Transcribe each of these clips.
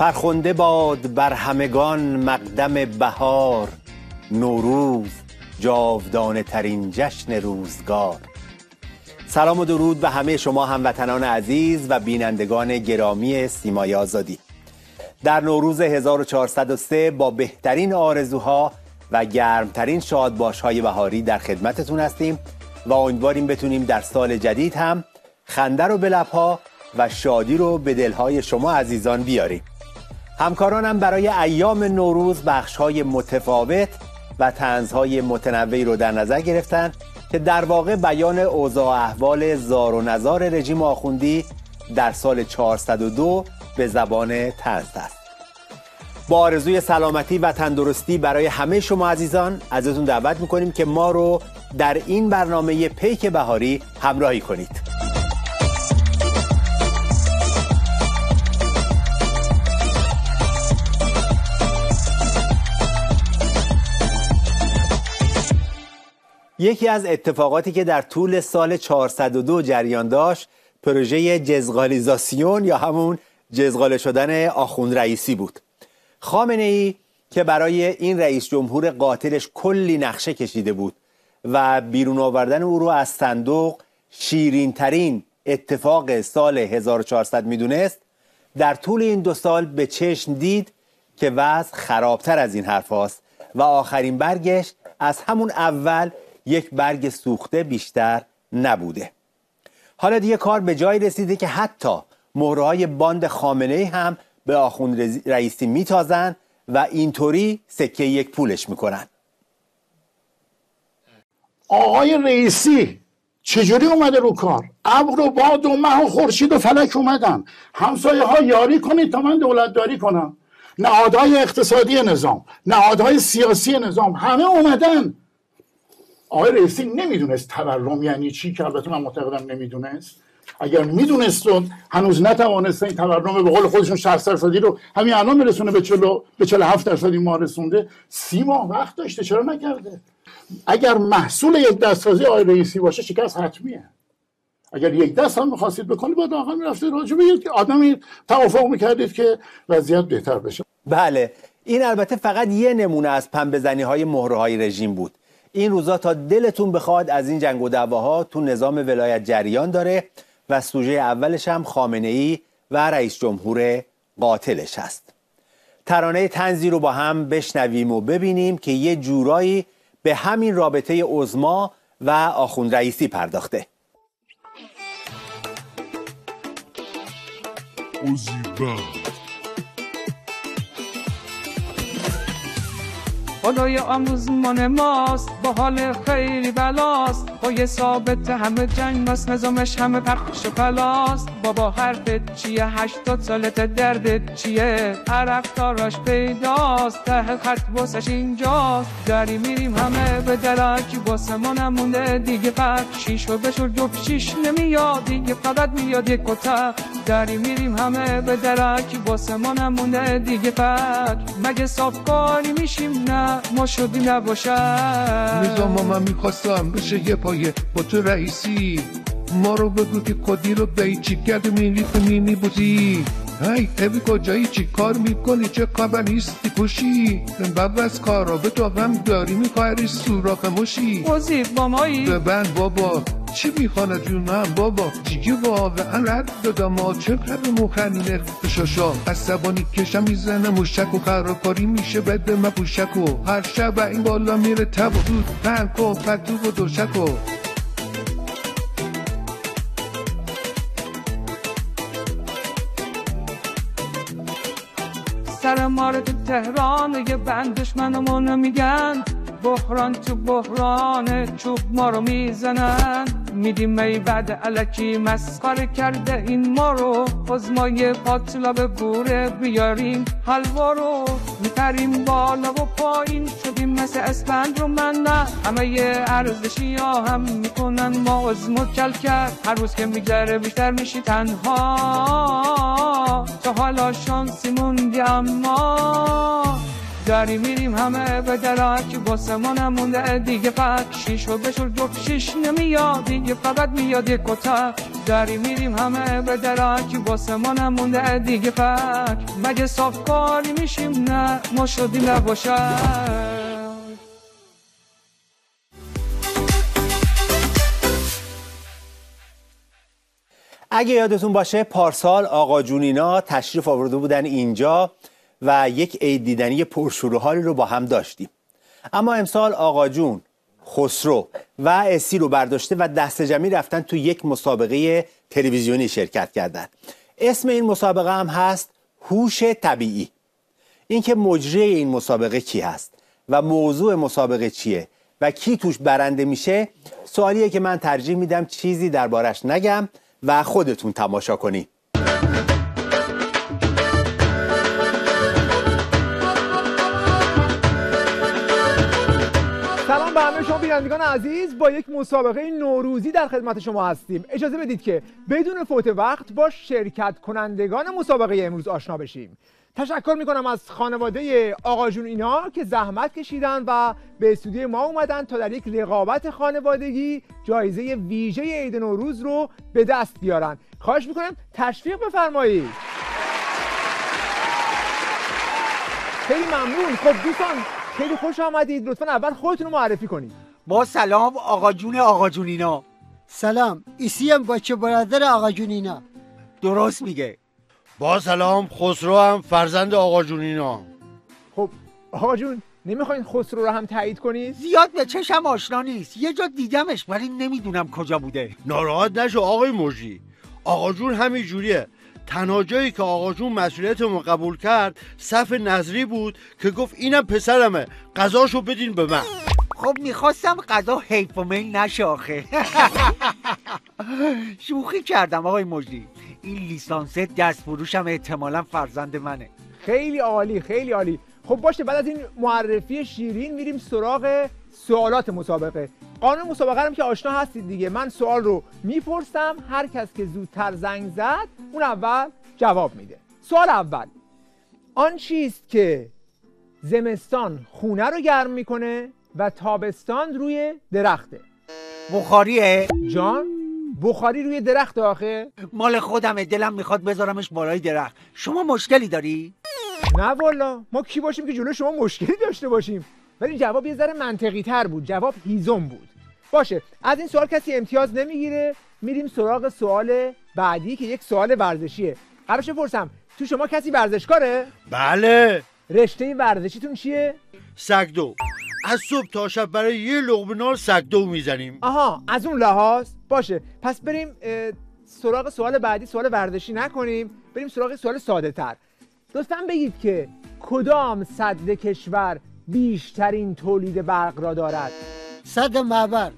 فرخنده باد بر همگان مقدم بهار، نوروز جاودانه ترین جشن روزگار. سلام و درود به همه شما هموطنان عزیز و بینندگان گرامی سیمای آزادی. در نوروز 1403 با بهترین آرزوها و گرمترین شادباش‌های بهاری در خدمتتون هستیم و امیدواریم بتونیم در سال جدید هم خنده رو به لب‌ها و شادی رو به دل‌های شما عزیزان بیاریم. همکارانم برای ایام نوروز بخش‌های متفاوت و طنزهای متنوعی رو در نظر گرفتن که در واقع بیان اوضاع و احوال زار و نزار رژیم آخوندی در سال 402 به زبان طنز است. با آرزوی سلامتی و تندرستی برای همه شما عزیزان ازتون دعوت میکنیم که ما رو در این برنامه پیک بهاری همراهی کنید. یکی از اتفاقاتی که در طول سال 402 جریان داشت پروژه جزغالیزاسیون یا همون جزغاله شدن آخوند رئیسی بود. خامنه ای که برای این رئیس جمهور قاتلش کلی نقشه کشیده بود و بیرون آوردن او رو از صندوق شیرین ترین اتفاق سال 1400 میدونست، در طول این 2 سال به چشم دید که وضع خرابتر از این حرف هاست و آخرین برگش از همون اول یک برگ سوخته بیشتر نبوده. حالا دیگه کار به جایی رسیده که حتی مهرهای باند خامنه‌ای هم به آخوند رئیسی میتازن و اینطوری سکه یک پولش میکنن. آقای رئیسی چجوری اومده رو کار؟ ابر و باد و مه و خورشید و فلک اومدن. همسایه ها یاری کنید تا من دولتداری کنم. نهادهای اقتصادی نظام، نهادهای سیاسی نظام، همه اومدن. آقای رئیسی نمیدونست تورم یعنی چی، که البته من معتقدم نمیدونست. اگر میدونست و هنوز نتوانسته این تورم به قول خودشون 60% رو همین الان برسونه به 47% ما رسونده، 30 ماه وقت داشته، چرا نکرده؟ اگر محصول یک دستسازی آقای رئیسی باشه شکست حتمیه. اگر یک دست هم می‌خواستید بکنید باید آقا می‌رفتید راجع به یک آدمی توافق می‌کردید که وضعیت بهتر بشه. بله، این البته فقط یه نمونه از پنبه‌زنی‌های مهرهای رژیم بود. این روزا تا دلتون بخواد از این جنگ و دعواها تو نظام ولایت جریان داره و سوژه اولش هم خامنه‌ای و رئیس جمهور قاتلش هست. ترانه طنزی رو با هم بشنویم و ببینیم که یه جورایی به همین رابطه عظما و آخوند رئیسی پرداخته. خدای آموزمان ماست، با حال خیلی بلاست، با یه ثابت همه جنگ ماست، نظامش همه پخش و پلاست. بابا حرفت چیه؟ 80 سالت دردت چیه؟ عرفتاراش پیداست، ته خط واسش اینجاست. داری میریم همه به درک، واسه ما نمونده دیگه فک. شیش و بشور جفت شیش نمیاد دیگه، فقط میاد یک کتک. داری میریم همه به درک، واسه ما نمونده دیگه فک. مگه صافکاری میشیم؟ نه ما شدی نباشد. نظام من میخواستم بشه یه پایه با تو رئیسی. ما رو بگو که کدی رو به چی کرد میری تو مینی بوزی. هی ابی کجایی؟ چی کار میکنی؟ چه خبر نیستی پوشی؟ بب از کارا به تو هم داری میخواری سوراخ موشی. وزیر بامایی ببند بابا چی میخوانه جونم بابا دیگه واقعا رد دادم. ما چه کرد مخنی نرفشاشا عصبانی کشم میزنه موشک و خرابکاری میشه بده من پوشک و هر شب این بالا میره تب و دود پنک و پتو و دوشک و سر ماره تو تهران یه بند دشمنمونو میگن بحران تو بحرانه چوب ما رو میزنن. میدیم ای بعد علکی مسخره کرده این ما رو. باز ما یه پاتلا به بوره بیاریم حلوا رو. میپریم بالا و پایین شدیم مثل اسپند رو من نه. همه یه ارزشی ها هم میکنن ما عزم و کل کرد. هر روز که میگذره بیشتر میشی تنها. تا حالا شانسی موندی اما داری میریم همه به درک واسه ما نمونده دیگه فک شیش و بشور جفت شیش نمیاد دیگه فقط میاد یک کتک داری میریم همه به درک واسه ما نمونده دیگه فک مگه صافکاری میشیم نه ما شدیم نباشه. اگه یادتون باشه پارسال آقا جون اینا تشریف آورده بودن اینجا و یک عید دیدنی پرشور رو با هم داشتیم. اما امسال آقا جون، خسرو و اسی رو برداشته و دست جمعی رفتن تو یک مسابقه تلویزیونی شرکت کردن. اسم این مسابقه هم هست هوش طبیعی. این که مجری این مسابقه کی هست و موضوع مسابقه چیه و کی توش برنده میشه سوالیه که من ترجیح میدم چیزی دربارش نگم و خودتون تماشا کنید. سلام به همه شما بینندگان عزیز، با یک مسابقه نوروزی در خدمت شما هستیم. اجازه بدید که بدون فوت وقت با شرکت کنندگان مسابقه امروز آشنا بشیم. تشکر میکنم از خانواده آقا جون اینا که زحمت کشیدن و به استودیوی ما اومدن تا در یک رقابت خانوادگی جایزه ویژه عید نوروز رو به دست بیارن. خواهش میکنم تشویق بفرمایید. خیلی ممنون. خب دوستان خیلی خوش آمدید. لطفا اول خودتون رو معرفی کنید. با سلام آقا جون اینا. سلام ایسیم بچه برادر آقا جون اینا. درست میگه. با سلام خسرو هم فرزند آقا جون اینا. خب آقا جون نمیخواین خسرو رو هم تایید کنید؟ زیاد به چشم آشنا نیست، یه جا دیدمش ولی نمیدونم کجا بوده. ناراحت نشو آقای مجری، آقا جون همین جوریه. تنها جایی که آقا جون مسئولیتمو قبول کرد صف نظری بود که گفت اینم پسرمه، قضاشو بدین به من. خب میخواستم قضا حیف و میل نشه آخه. شوخی کردم آقای مجری. این لیسانس دست فروشم احتمالاً فرزند منه. خیلی عالی خیلی عالی. خب باشه، بعد از این معرفی شیرین میریم سراغ سوالات مسابقه. قانون مسابقه هم که آشنا هستید دیگه. من سوال رو میپرسم، هر کس که زودتر زنگ زد اون اول جواب میده. سوال اول: آن چیست که زمستان خونه رو گرم میکنه و تابستان روی درخته؟ بخاریه؟ جان بخاری روی درخت آخه؟ مال خودمه، دلم میخواد بذارمش بالای درخت. شما مشکلی داری؟ نه والا، ما کی باشیم که جلو شما مشکلی داشته باشیم. ولی جواب یه ذره منطقی تر بود. جواب هیزم بود. باشه، از این سوال کسی امتیاز نمیگیره. میریم سراغ سوال بعدی که یک سوال ورزشیه. قبلش بپرسم تو شما کسی ورزشکاره؟ بله. رشته ورزشیتون چیه؟ سگدو. از صبح تا شب برای یه لقمه نان سگدو میزنیم. آها، از اون لحاظ. باشه، پس بریم سراغ سوال بعدی. سوال ورزشی نکنیم، بریم سراغ سوال ساده تر. لطفاً بگید که کدام سد کشور بیشترین تولید برق را دارد؟ صد معبر.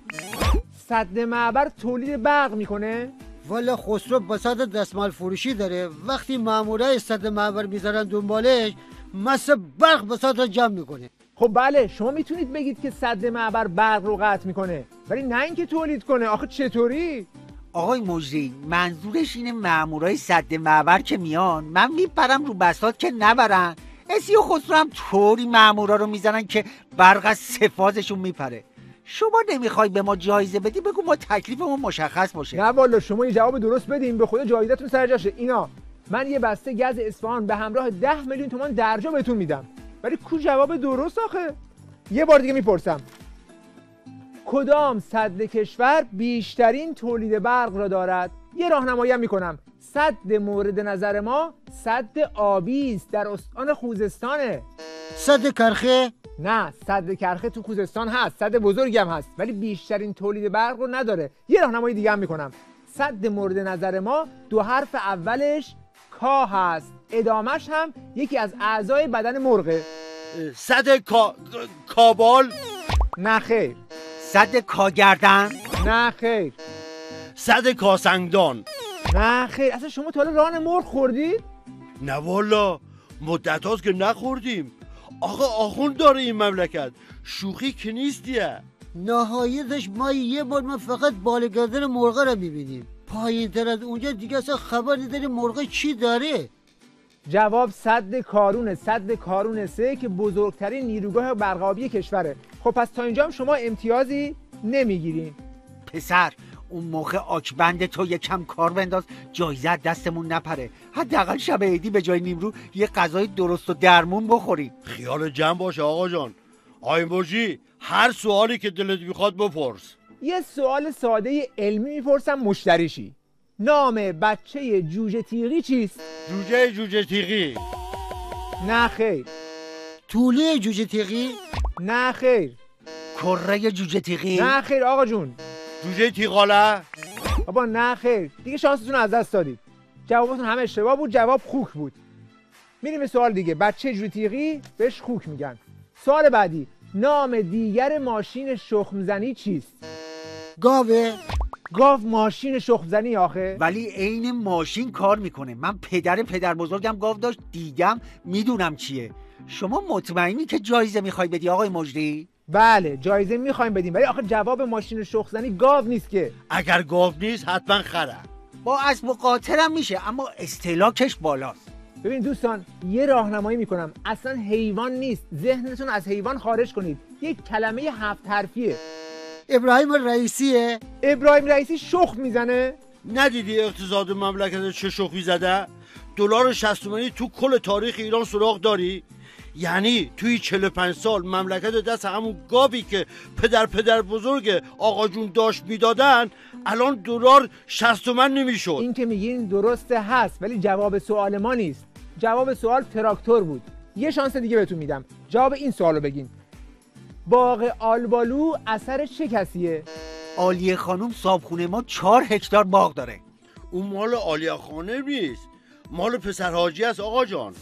سد معبر تولید برق میکنه؟ والا خسرو بساط دستمال فروشی داره. وقتی مامورای صد معبر میذارن دنبالش مثل برق بساط را جمع میکنه. خب بله، شما میتونید بگید که سد معبر برق رو قطع میکنه، ولی نه اینکه تولید کنه. آخه چطوری؟ آقای مجری منظورش اینه مامورای سد معبر که میان من میپرم رو بساط که نبرن. اسی و خسرو هم طوری مامورا رو میزنن که برق از سفازشون میپره. شما نمیخوای به ما جایزه بدی؟ بگو ما تکلیفمون مشخص باشه. نه والا، شما یه جواب درست بدین، به خدا جایزتون سر جاشه. اینا من یه بسته گز اصفهان به همراه 10 میلیون تومان درجا بهتون میدم. ولی کو جواب درست آخه؟ یه بار دیگه میپرسم: کدام سد کشور بیشترین تولید برق را دارد؟ یه راهنمایی هم میکنم. سد مورد نظر ما سد آبی است، در استان خوزستانه. صد کرخه؟ نه، سد کرخه تو خوزستان هست، سد بزرگی هم هست، ولی بیشترین تولید برق رو نداره. یه راهنمایی دیگه هم میکنم. سد مورد نظر ما 2 حرف اولش کا هست، ادامش هم یکی از اعضای بدن مرغه. صد کابال؟ نه خیر. صد کاگردن؟ نه خیر. صد کاسنگدان؟ نه خیر. اصلا شما تا حالا ران مرغ خوردید؟ نه والا، مدت هاست که نخوردیم. آقا آخوند داره این مملکت، شوخی که نیستیه. نهایتش ما یه بار ما فقط بالگردن مرغ رو میبینیم، پایین تر از اونجا دیگه اصلا خبر نداریم مرغ چی داره. جواب سد کارونه. سد کارونه 3 که بزرگترین نیروگاه برقابی کشوره. خب پس تا اینجا هم شما امتیازی نمیگیرین. پسر اون موقع آکبند تو یکم کار بنداز، جایزه دستمون نپره. حداقل شب عیدی به جای نیمرو یه غذای درست و درمون بخوریم. خیال جمع باشه آقا جان. آقای موجی هر سوالی که دلت میخواد بپرس. یه سوال ساده علمی میپرسم مشتریشی. نام بچه جوجه تیغی چیست؟ جوجه تیغی. نه خیر. توله جوجه تیغی؟ نه خیر. کره جوجه تیغی؟ نه خیر آقا جون. جوجه تیغاله؟ بابا نه خیر. دیگه شانستون از دست دادید. جوابتون همه اشتباه بود. جواب خوک بود. میریم به سوال دیگه. بچه جوجه تیغی بهش خوک میگن. سوال بعدی. نام دیگر ماشین شخمزنی چیست؟ گاوه. گاو ماشین شخمزنی آخه؟ ولی عین ماشین کار میکنه. من پدر بزرگم گاو داشت، دیدم، میدونم چیه. شما مطمئنی که جایزه میخوای بدی آقای مجری؟ بله جایزه میخوایم بدیم، ولی آخه جواب ماشین شخمزنی گاو نیست که. اگر گاو نیست حتما خره. با اسب و قاطرم میشه، اما استهلاکش بالاست. ببین دوستان یه راهنمایی میکنم، اصلا حیوان نیست، ذهنتون از حیوان خارج کنید. یک کلمه 7 حرفیه. ابراهیم رئیسیه؟ ابراهیم رئیسی شخم میزنه؟ ندیدی اقتصاد مملکت چه شخمی زده؟ دلار 60 تومانی تو کل تاریخ ایران سراغ داری؟ یعنی توی 45 سال مملکت دست همون گاوی که پدر بزرگ آقا جون داشت میدادن الان دلار 60 تومن نمیشد. این که میگین درسته هست، ولی جواب سوال ما نیست. جواب سوال تراکتور بود. یه شانس دیگه بهتون میدم. جواب این سوالو بگین. باغ آلبالو اثر چه کسیه؟ عالیه خانم صابخونه ما 4 هکتار باغ داره. اون مال عالیه خانم نیست، مال پسر حاجی است آقا جان.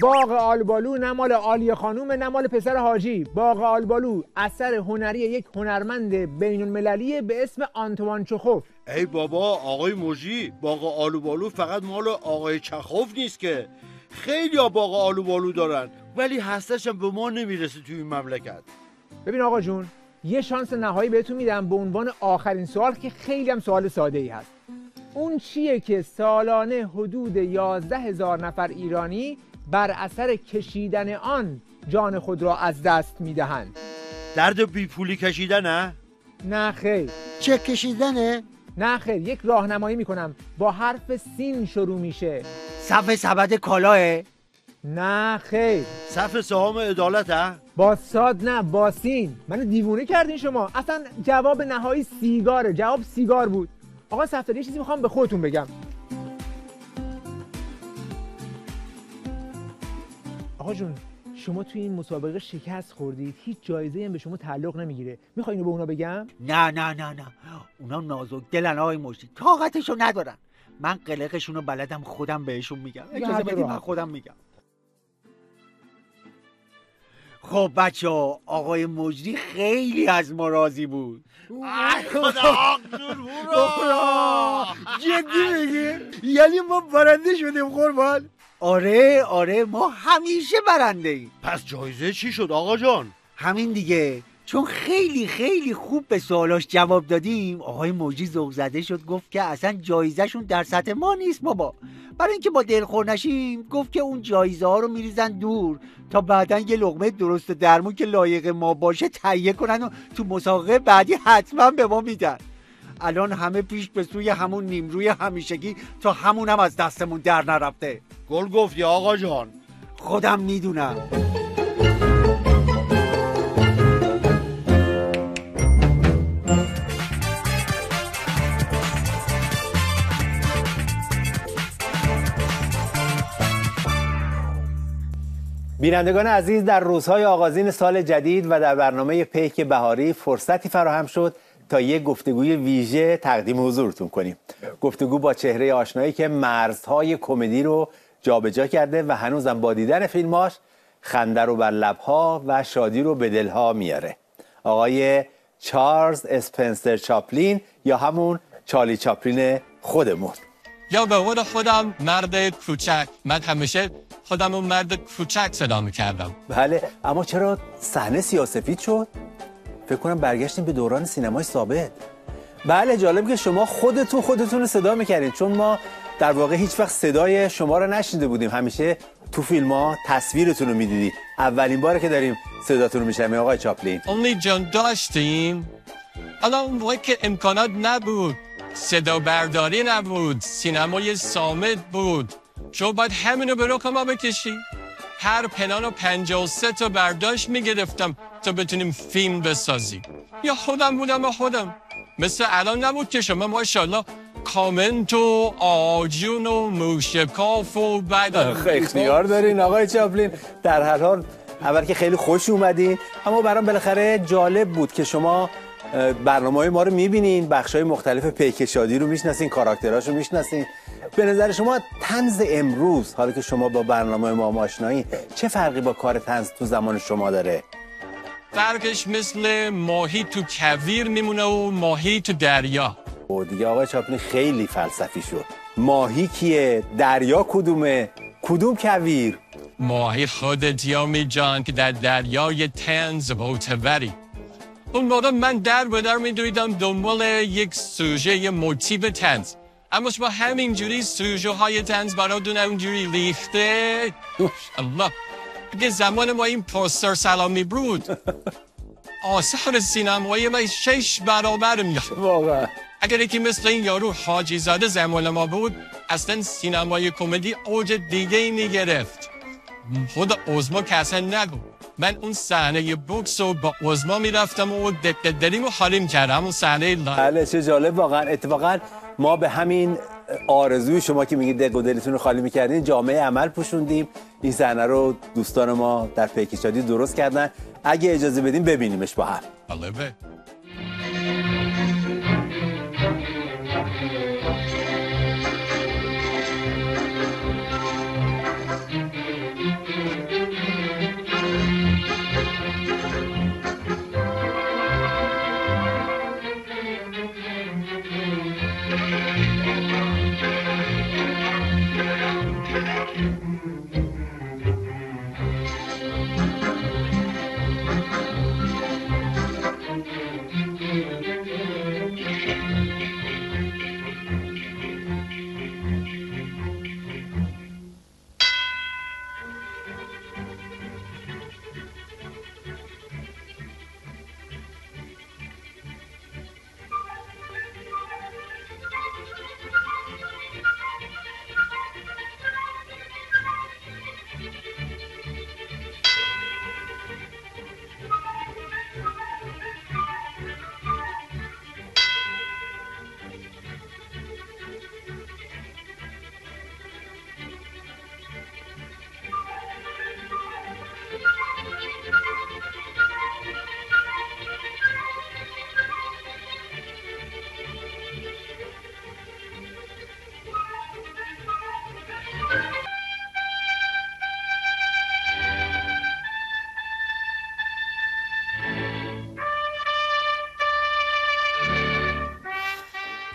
باغ آلبالو نه مال عالیه خانومه نه مال پسر حاجی. باغ آلبالو اثر هنری یک هنرمند بین المللی به اسم آنتوان چخوف. ای بابا آقای موجی، باغ آلوبالو فقط مال آقای چخوف نیست که، خیلی ها باغ آلوبالو دارن ولی هستش هم به ما نمیرسه توی این مملکت. ببین آقا جون یه شانس نهایی بهتون میدم به عنوان آخرین سوال که خیلی هم سوال ساده ای هست. اون چیه که سالانه حدود 11,000 نفر ایرانی بر اثر کشیدن آن جان خود را از دست میدهند؟ درد بی پولی کشیدنه؟ نه خیر. چک کشیدنه؟ نه خیر. یک راهنمایی میکنم، با حرف سین شروع میشه. صف سبد کالاه؟ نه خیر. صف سهام عدالته؟ با ساد نه، با سین. منو دیوونه کردین شما. اصلا جواب نهایی سیگاره. جواب سیگار بود. آقا صفداری یه چیزی میخوام به خودتون بگم. آقا جون شما توی این مسابقه شکست خوردید، هیچ جایزه‌ای هم به شما تعلق نمیگیره. میخوای اینو به اونا بگم؟ نه اونا نازک دلن آقای مجری، طاقتشو ندارن. من قلقشونو بلدم، خودم بهشون میگم. اجازه بدید من خودم میگم. خب بچه‌ها آقای مجری خیلی از ما راضی بود. خدا جدی میگی؟ یعنی ما برنده شدیم قربان؟ آره ما همیشه برنده ایم. پس جایزه چی شد آقا جان؟ همین دیگه، چون خیلی خوب به سوالاش جواب دادیم آقای موجی ذوق زده شد، گفت که اصلا جایزهشون در سطح ما نیست بابا. برای اینکه با دلخور نشیم گفت که اون جایزه ها رو میریزن دور تا بعدن یه لقمه درست درمون که لایق ما باشه تهیه کنن و تو مسابقه بعدی حتما به ما میدن. الان همه پیش به سوی همون نیمروی همیشگی تا همون هم از دستمون در نرفته. گل گفتی آقا جان. خودم میدونم. بینندگان عزیز، در روزهای آغازین سال جدید و در برنامه پیک بهاری فرصتی فراهم شد تا یک گفتگوی ویژه تقدیم حضورتون کنیم. گفتگو با چهره آشنایی که مرزهای کمدی رو جابجا کرده و هنوزم با دیدن فیلماش خنده رو بر لبها و شادی رو به دلها میاره. آقای چارلز اسپنسر چاپلین یا همون چارلی چاپلین خودمون. یا به قول خودم مرد کوچک. من همیشه خودم رو مرد کوچک صدا میکردم. بله، اما چرا صحنه سیاه‌سفید شد؟ فکر کنم برگشتیم به دوران سینمای ثابت. بله، جالب که شما خودتون رو صدا میکردین، چون ما در واقع هیچ وقت صدای شما رو نشنیده بودیم، همیشه تو فیلم ها تصویرتون رو میدیدی. اولین باره که داریم صداتون رو میشنویم آقای چاپلین. امید جان داشتیم، الان اون موقع که امکانات نبود، صدا برداری نبود، سینمای صامت بود، شما باید همینو به رخ ما بکشی. هر پلان رو 53 تا برداشت میگرفتم تا بتونیم فیلم بسازیم. یا خودم بودم و خودم، مثل الان نبود که شما ماشاءالله کامنت و آجون و موشکاف و بعد اختیار دارین آقای چاپلین. در هر حال اول که خیلی خوش اومدین، اما برام بالاخره جالب بود که شما برنامه‌های ما رو می‌بینین، بخش‌های مختلف پیک شادی رو میشناسین، کاراکتراشو میشناسین. به نظر شما طنز امروز، حالا که شما با برنامه ما آشنایین، چه فرقی با کار طنز تو زمان شما داره؟ فرقش مثل ماهی تو کویر میمونه و ماهی تو دریا. و دیگه آقای چاپلین خیلی فلسفی شد. ماهی کیه؟ دریا کدومه؟ کدوم کویر؟ ماهی خودت یامی جان که در دریای طنز معتبری. اون موقع من در به در میدویدم دنبال یک سوژه، یه موتیو طنز، اما شما همینجوری سوژه های طنز براتون اونجوری ریخته. الله، اگه زمان ما این پوستر سلامی بود آثار سینمایی ما 6 برابر میشه واقعا. اگر یکی مثل این یارو حاجی زاده زمان ما بود، اصلا سینمای کمدی اوج دیگه ای میگرفت. خود اوزما که اصلا نگو، من اون صحنه بوکس رو با اوزما میرفتم و دلیم رو حالیم کردم. اون صحنه بله چه جالب واقعا. اتفاقا ما به همین آرزوی شما که میگید دق و دلتون رو خالی میکردین جامعه عمل پوشوندیم. این صحنه رو دوستان ما در پیک شادی درست کردن، اگه اجازه بدیم ببینیمش با هم. البته.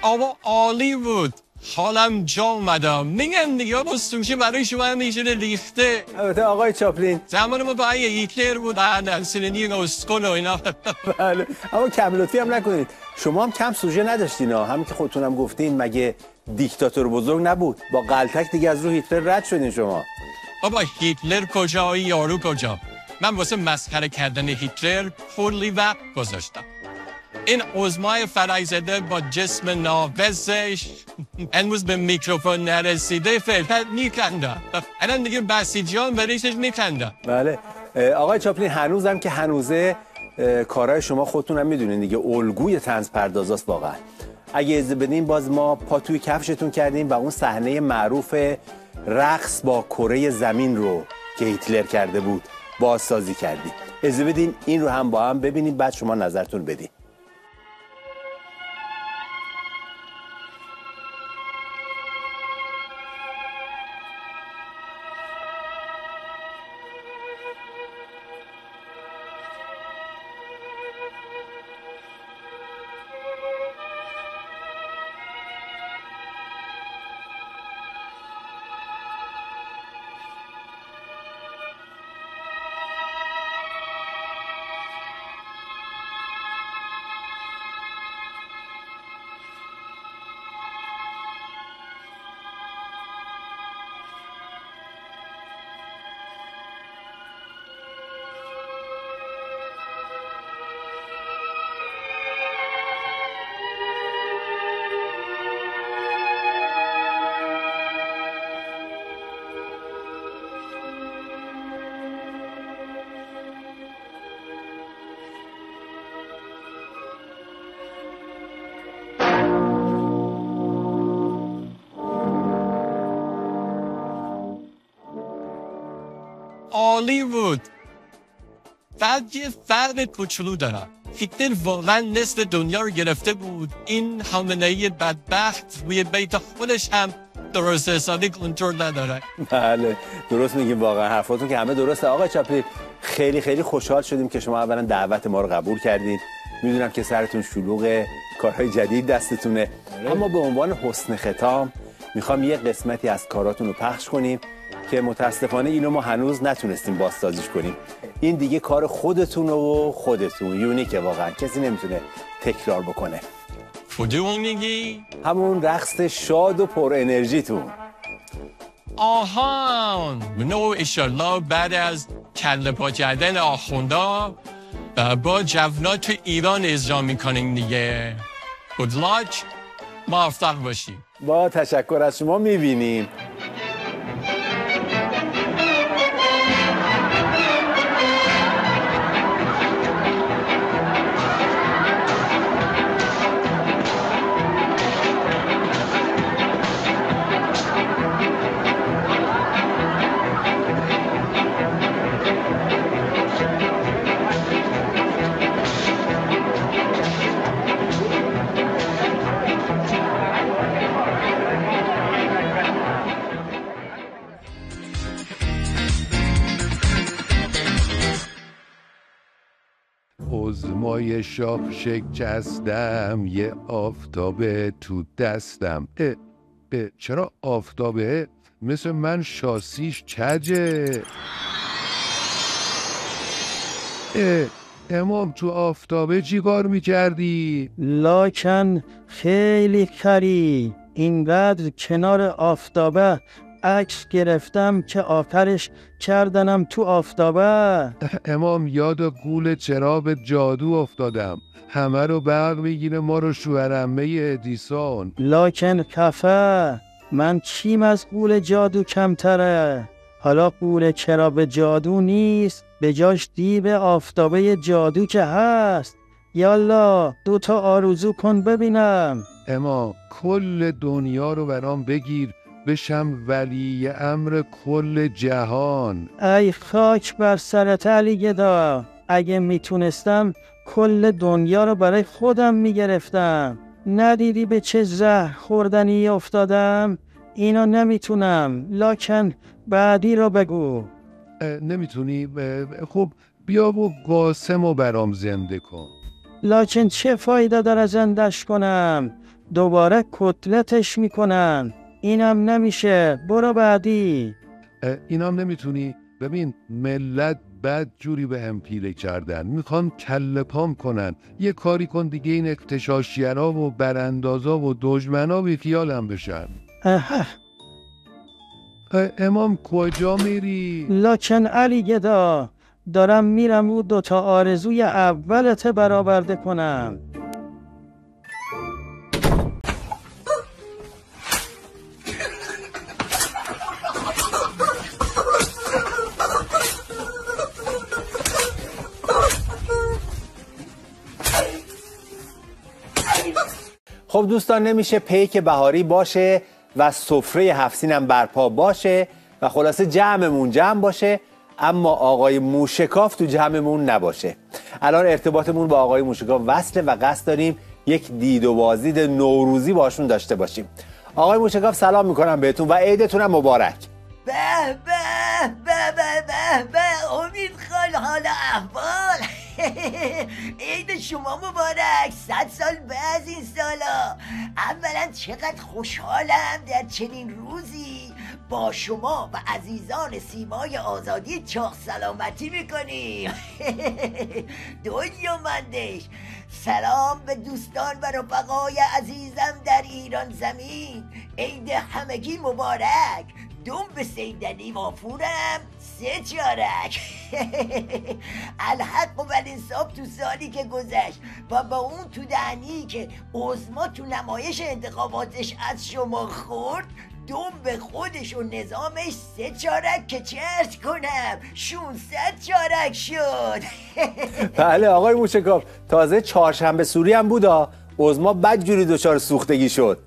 آوا عالی بود، حالم جا اومده. میگم دیگه با سوشی برای شما همیشه ریخته. البته آقای چاپلین زمان ما با هیتلر بود، سلنی اسکول و اینا. بله، اما کم لطفی هم نکنید، شما هم کم سوژه نداشتین ها. همین که خودتونم گفتین، مگه دیکتاتور بزرگ نبود؟ با غلطک دیگه از رو هیتلر رد شدین شما. بابا هیتلر کجا، یارو کجا؟ من واسه مسخره کردن هیتلر کلی وقت گذاشتم. این اوزمای فرایزاده با جسم ناقصش امروز به میکروفون نرسیده فلفل میکنده. الان دیگه بسیجیان بریشش میکنده. بله آقای چاپلین، هنوزم که هنوزه کارهای شما خودتون هم میدونین دیگه، الگوی طنز پردازاست واقعا. اگه اجازه بدین باز ما پا توی کفشتون کردیم و اون صحنه معروف رقص با کره زمین رو که هیتلر کرده بود بازسازی کردیم. اجازه بدین این رو هم با هم ببینیم، بعد شما نظرتون بدین. عالی بود. بعد یه فرق کوچولو دارم. هیتلر واقعا نصف دنیا رو گرفته بود. این حامله‌ای بدبخت روی بیت خودش هم درست حسابی کنترل نداره. بله درست میگیم، واقعا حرفاتون که همه درسته. آقای چاپی خیلی خیلی خوشحال شدیم که شما اولا دعوت ما رو قبول کردید. میدونم که سرتون شلوغه، کارهای جدید دستتونه، اما به عنوان حسن ختام میخوام یه قسمتی از کاراتون رو پخش کنیم که متاسفانه اینو ما هنوز نتونستیم بازسازیش کنیم. این دیگه کار خودتون و خودتون، یونیکه واقعا، کسی نمیتونه تکرار بکنه. کدوم میگی؟ همون رقص شاد و پر انرژیتون. آهان منو ایشالله بعد از کله پا کردن آخوندا با جونا تو ایران اجرا میکنیم دیگه. Good luck، موفق باشی. با تشکر از شما. میبینیم عظمای شاخ شکستم، یه آفتابه تو دستم. چرا آفتابه؟ مثل من شاسیش کجه. امام تو آفتابه چی کار میکردی؟ لاکن خیلی خری، اینقدر کنار آفتابه عکس گرفتم که آخرش کردنم تو آفتابه. امام یاد گول چراب جادو افتادم، همه رو برق میگیره ما رو شوهرمه ادیسون. لاکن کفه، من چیم از گول جادو کمتره؟ حالا گول چراب جادو نیست، به جاش دیو آفتابه جادو که هست. یالا 2 تا آرزو کن ببینم. اما کل دنیا رو برام بگیر، بشم ولی امر کل جهان. ای خاک بر سرت علی گدا، اگه میتونستم کل دنیا رو برای خودم میگرفتم. ندیدی به چه زهر خوردنی افتادم؟ اینا نمیتونم، لاکن بعدی رو بگو. نمیتونی؟ خب بیا و قاسم رو برام زنده کن. لاکن چه فایده داره زندش کنم؟ دوباره کتلتش میکنن. اینم نمیشه، برو بعدی. اینم نمیتونی؟ ببین ملت بد جوری به هم پیله کردن، میخوان کله پام کنن. یه کاری کن دیگه این اغتشاشگرا و براندازا و دشمنا بی خیالم بشن. امام کجا میری؟ لاکن علی گدا، دارم میرم و 2 تا آرزوی اولت برآورده کنم. خب دوستان، نمیشه پیک بهاری باشه و سفره 7 سین برپا باشه و خلاصه جمعمون جمع باشه، اما آقای موشکاف تو جمعمون نباشه. الان ارتباطمون با آقای موشکاف وصله و قصد داریم یک دید و بازدید نوروزی باشون داشته باشیم. آقای موشکاف سلام میکنم بهتون و عیدتونم مبارک. به به به به به به امید خال، حال احوال. عید شما مبارک، 100 سال بعد این سالا. اولا چقدر خوشحالم در چنین روزی با شما و عزیزان سیمای آزادی چاق سلامتی میکنیم. دنیا مندش. سلام به دوستان و رفقای عزیزم در ایران زمین. عید همگی مبارک. دوم به سیدنی وافورم 3 چارک. الحق و الانصاف تو سالی که گذشت و با اون تو دهنی که عظما تو نمایش انتخاباتش از شما خورد، دوم به خودش و نظامش 3 چارک که چرت کنم 600 چارک شد. بله آقای موشکاف، تازه چهارشنبه سوری هم بودا، عظما بدجوری دچار سوختگی شد.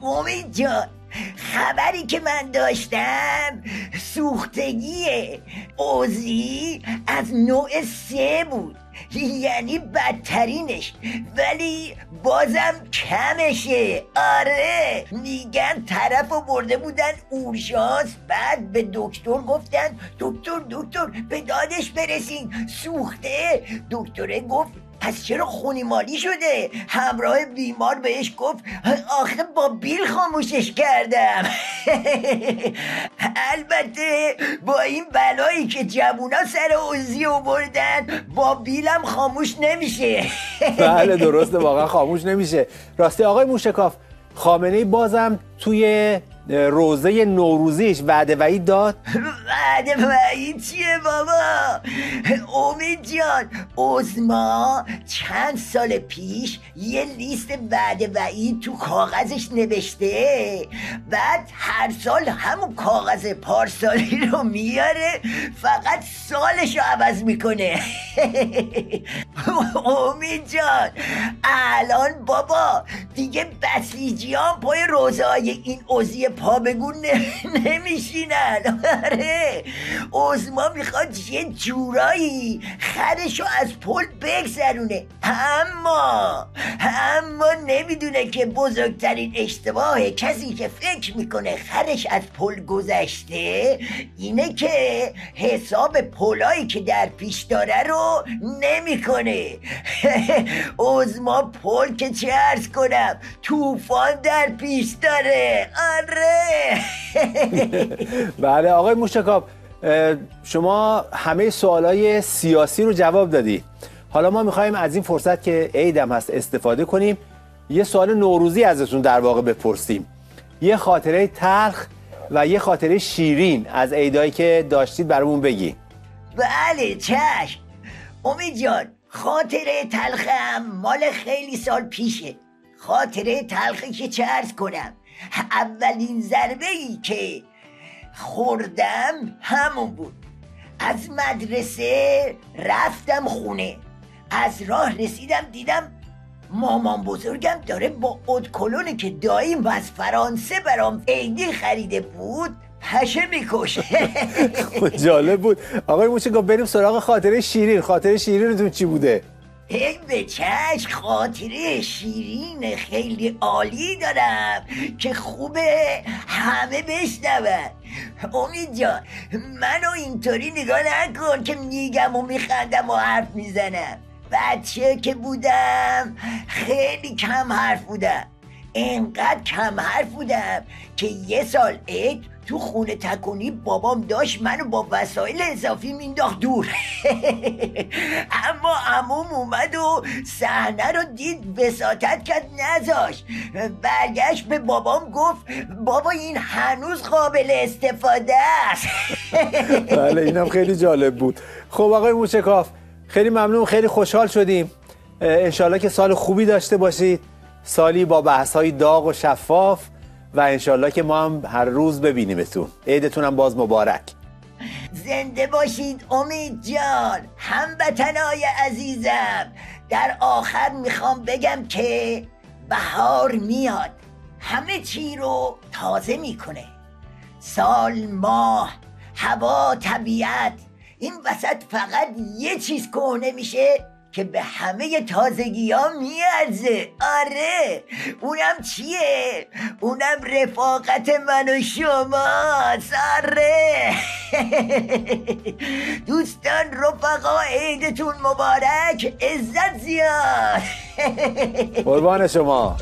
امید جان، خبری که من داشتم سوختگی عضوی از نوع 3 بود، یعنی بدترینش، ولی بازم کمشه. آره میگن طرف رو برده بودن اورژانس، بعد به دکتر گفتن دکتر به دادش برسین سوخته. دکتره گفت پس چرا خونی مالی شده؟ همراه بیمار بهش گفت آخه با بیل خاموشش کردم. البته با این بلایی که جوونا سر عضوی آوردن با بیلم خاموش نمیشه. بله درسته، واقعا خاموش نمیشه. راستی آقای موشکاف، خامنه‌ای بازم توی روزه نوروزیش وعده وعید داد؟ وعده وعید چیه بابا؟ امید جان، عظما چند سال پیش یه لیست وعده وعید تو کاغذش نوشته، بعد هر سال همون کاغذ پارسالی رو میاره، فقط سالش رو عوض میکنه. امید جان الان بابا دیگه بسیجیان پای روزهای این عضوی پا بگون نمیشینن. آره عظما میخواد یه جورایی خرشو از پل بگذرونه، اما نمیدونه که بزرگترین اشتباه کسی که فکر میکنه خرش از پل گذشته اینه که حساب پلایی که در پیش داره رو نمیکنه. عظما پل که چه عرض کنم، طوفان در پیش داره. آره بله آقای موشکاف، شما همه سوالای سیاسی رو جواب دادی. حالا ما میخوایم از این فرصت که عیدم هست استفاده کنیم، یه سوال نوروزی ازتون در واقع بپرسیم. یه خاطره تلخ و یه خاطره شیرین از عیدایی که داشتید برامون بگی. بله چشم. امید جان خاطره تلخم مال خیلی سال پیشه. خاطره تلخی که چه عرض کنم، اولین ضربه‌ای که خوردم همون بود. از مدرسه رفتم خونه، از راه رسیدم دیدم مامان بزرگم داره با ادکلونی که داییم از فرانسه برام عیدی خریده بود پشه میکشه. جالب بود. آقای موشکاف بریم سراغ خاطره شیرین. خاطره شیرینتون چی بوده؟ ای به چشم، خاطره شیرین خیلی عالی دارم که خوبه همه بشنون. امید جان منو اینطوری نگاه نکن که میگم و میخندم و حرف میزنم. بچه که بودم خیلی کم حرف بودم، اینقدر کم حرف بودم که یه سال عید تو خونه تکونی بابام داشت منو با وسایل اضافی مینداخت دور. اما عموم اومد و صحنه رو دید، وساطت کرد نذاشت. برگشت به بابام گفت بابا این هنوز قابل استفاده است. بله اینم خیلی جالب بود. خب آقای موشکاف خیلی ممنون، خیلی خوشحال شدیم. انشالله که سال خوبی داشته باشید، سالی با بحث‌های داغ و شفاف، و انشالله که ما هم هر روز ببینیمتون. عیدتون هم باز مبارک. زنده باشید امید جان، هموطنای عزیزم. در آخر میخوام بگم که بهار میاد، همه چی رو تازه میکنه. سال، ماه، هوا، طبیعت، این وسط فقط یه چیز کهنه میشه که به همه تازگی ها میارزه. آره اونم چیه؟ اونم رفاقت من و شماست. آره دوستان رفقا عیدتون مبارک، عزت زیاد. قربان شما.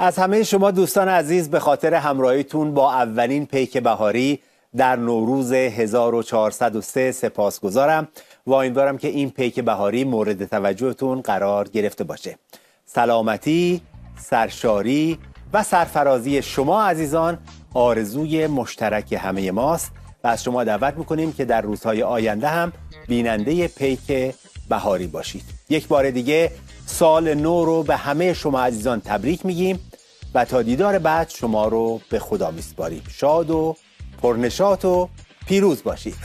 از همه شما دوستان عزیز به خاطر همراهیتون با اولین پیک بهاری در نوروز 1403 سپاسگزارم و امیدوارم که این پیک بهاری مورد توجهتون قرار گرفته باشه. سلامتی، سرشاری و سرفرازی شما عزیزان آرزوی مشترک همه ماست و از شما دعوت میکنیم که در روزهای آینده هم بیننده پیک بهاری باشید. یک بار دیگه سال نو رو به همه شما عزیزان تبریک میگیم و تا دیدار بعد شما رو به خدا میسپاریم. شاد و پرنشاط و پیروز باشید.